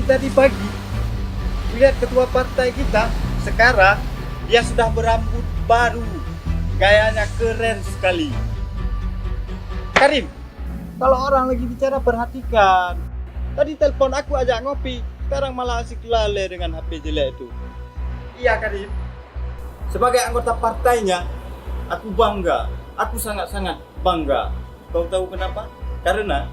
Tadi pagi, lihat ketua partai kita, sekarang dia sudah berambut baru. Gayanya keren sekali. Karim, kalau orang lagi bicara perhatikan. Tadi telepon aku ajak ngopi, sekarang malah asik lale dengan HP jelek itu. Iya Karim, sebagai anggota partainya, aku bangga. Aku sangat-sangat bangga. Kau tahu kenapa? Karena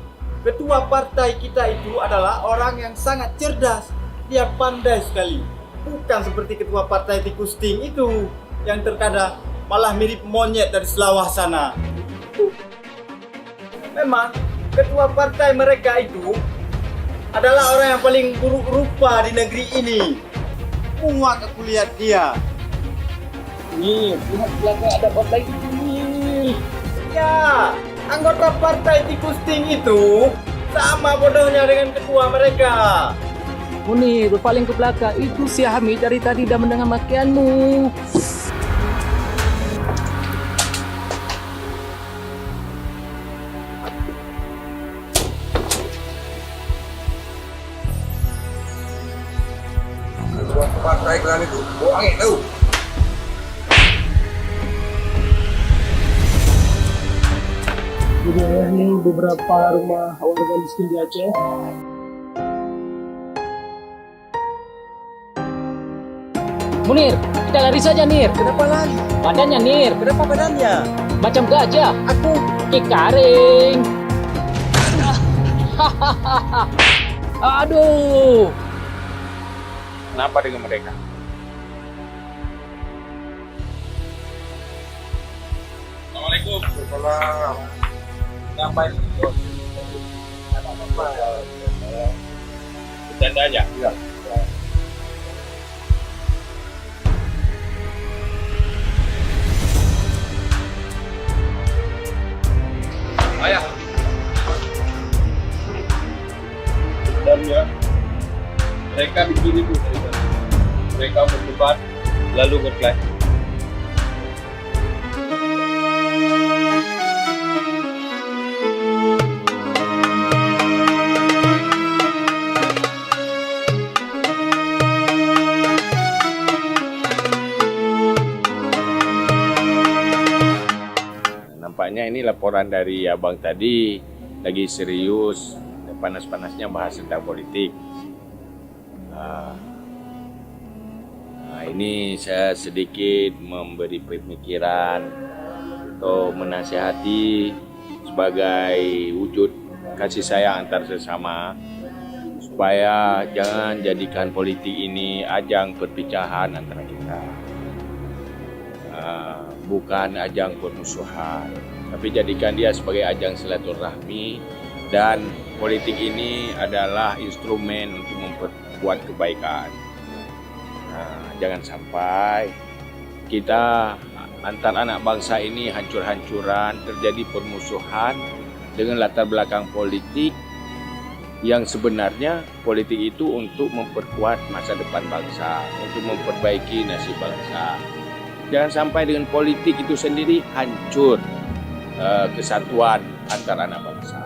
ketua partai kita itu adalah orang yang sangat cerdas. Dia pandai sekali. Bukan seperti ketua partai tikus ting itu yang terkadang malah mirip monyet dari Selawah sana. Memang ketua partai mereka itu adalah orang yang paling buruk rupa di negeri ini. Muak aku lihat dia. Nih, lihat belakang ada partai ini. Ya, anggota partai tikus ting itu sama bodohnya dengan ketua mereka. Munir, berpaling ke belakang. Itu si Hamid dari tadi dah mendengar makianmu. Ketua partai kalian itu buang itu. Jadi ini beberapa rumah warga miskin di Aceh. Munir, kita lari saja Nir. Kenapa lari? Badannya Nir, Kenapa badannya? macam gajah. Aku Kikaring. Aduh. Kenapa dengan mereka? Assalamualaikum. Waalaikumsalam. Ngapain? Apa? Bercanda aja. Iya. Ayah. Sebenarnya mereka bikin itu ceritanya. Mereka berdebat lalu berkelahi. Nampaknya ini laporan dari abang tadi lagi serius, panas-panasnya bahas tentang politik. Ini saya sedikit memberi pemikiran atau menasihati sebagai wujud kasih sayang antar sesama, supaya jangan jadikan politik ini ajang perpecahan antara kita. Bukan ajang permusuhan, tapi jadikan dia sebagai ajang silaturahmi, dan politik ini adalah instrumen untuk memperkuat kebaikan. Jangan sampai kita antar anak bangsa ini hancur-hancuran, terjadi permusuhan dengan latar belakang politik yang sebenarnya politik itu untuk memperkuat masa depan bangsa, untuk memperbaiki nasib bangsa. Jangan sampai dengan politik itu sendiri hancur kesatuan antar anak bangsa.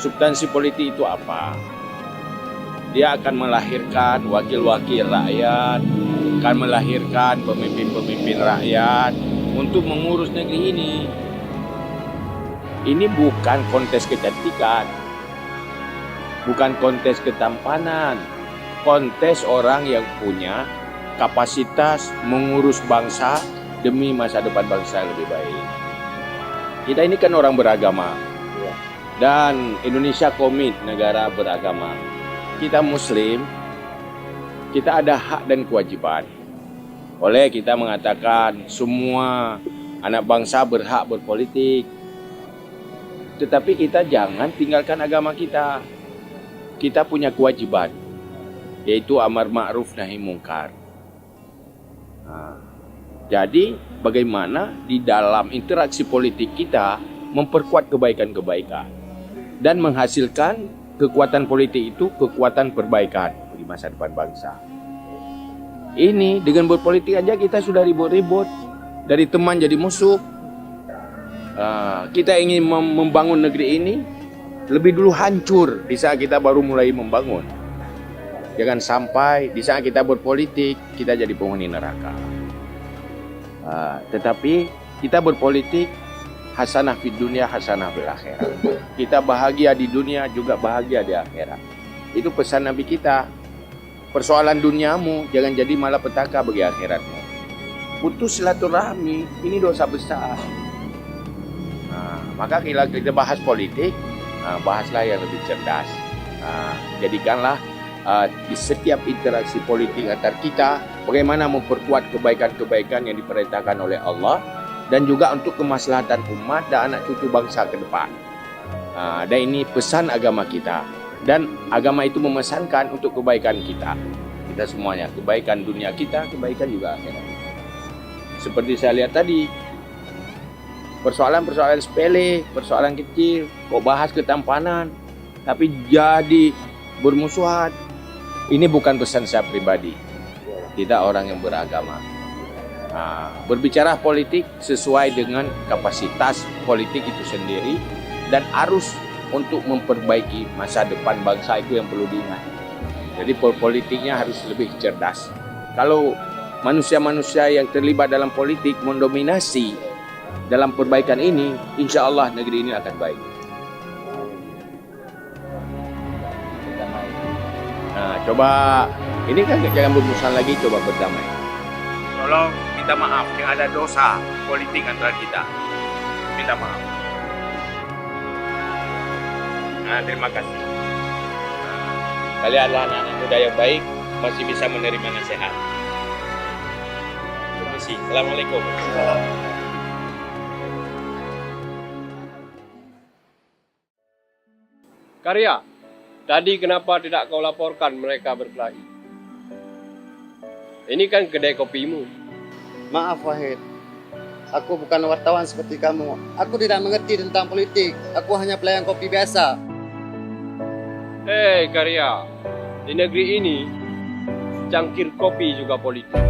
Substansi politik itu apa? Dia akan melahirkan wakil-wakil rakyat, akan melahirkan pemimpin-pemimpin rakyat untuk mengurus negeri ini. Ini bukan kontes kecantikan, bukan kontes ketampanan, kontes orang yang punya kapasitas mengurus bangsa demi masa depan bangsa yang lebih baik. Kita ini kan orang beragama. Dan Indonesia komit negara beragama. Kita Muslim, kita ada hak dan kewajiban. Oleh kita mengatakan semua anak bangsa berhak berpolitik. Tetapi kita jangan tinggalkan agama kita. Kita punya kewajiban, yaitu amar ma'ruf nahi mungkar. Jadi bagaimana di dalam interaksi politik kita memperkuat kebaikan-kebaikan dan menghasilkan kekuatan politik itu kekuatan perbaikan bagi masa depan bangsa. Ini dengan berpolitik aja kita sudah ribut-ribut, dari teman jadi musuh. Kita ingin membangun negeri ini, lebih dulu hancur di saat kita baru mulai membangun. Jangan sampai di saat kita berpolitik kita jadi penghuni neraka. Tetapi kita berpolitik hasanah fid dunya hasanah bil akhirat. Kita bahagia di dunia juga bahagia di akhirat. Itu pesan Nabi kita. Persoalan duniamu jangan jadi malapetaka bagi akhiratmu. Putus silaturahmi ini dosa besar. Maka bila kita bahas politik, bahaslah yang lebih cerdas. Jadikanlah di setiap interaksi politik antar kita bagaimana memperkuat kebaikan-kebaikan yang diperintahkan oleh Allah dan juga untuk kemaslahatan umat dan anak cucu bangsa ke depan. Dan ini pesan agama kita, dan agama itu memesankan untuk kebaikan kita semuanya, kebaikan dunia kita, kebaikan juga akhirat. Seperti saya lihat tadi, persoalan-persoalan sepele, persoalan kecil, kok bahas ketampanan, tapi jadi bermusuhan. Ini bukan pesan saya pribadi. Kita orang yang beragama. Berbicara politik sesuai dengan kapasitas politik itu sendiri dan arus untuk memperbaiki masa depan bangsa itu yang perlu diingat. Jadi politiknya harus lebih cerdas. Kalau manusia-manusia yang terlibat dalam politik mendominasi dalam perbaikan ini, insya Allah negeri ini akan baik. Coba ini kan jangan bermusuhan lagi, coba berdamai. Tolong minta maaf yang ada dosa politik antara kita. Minta maaf. Terima kasih. Kalian adalah anak-anak muda yang baik, masih bisa menerima nasihat. Terima kasih. Assalamualaikum. Karya, tadi kenapa tidak kau laporkan mereka berkelahi? Ini kan kedai kopimu. Maaf Wahid, aku bukan wartawan seperti kamu. Aku tidak mengerti tentang politik. Aku hanya pelayan kopi biasa. Karya, di negeri ini cangkir kopi juga politik.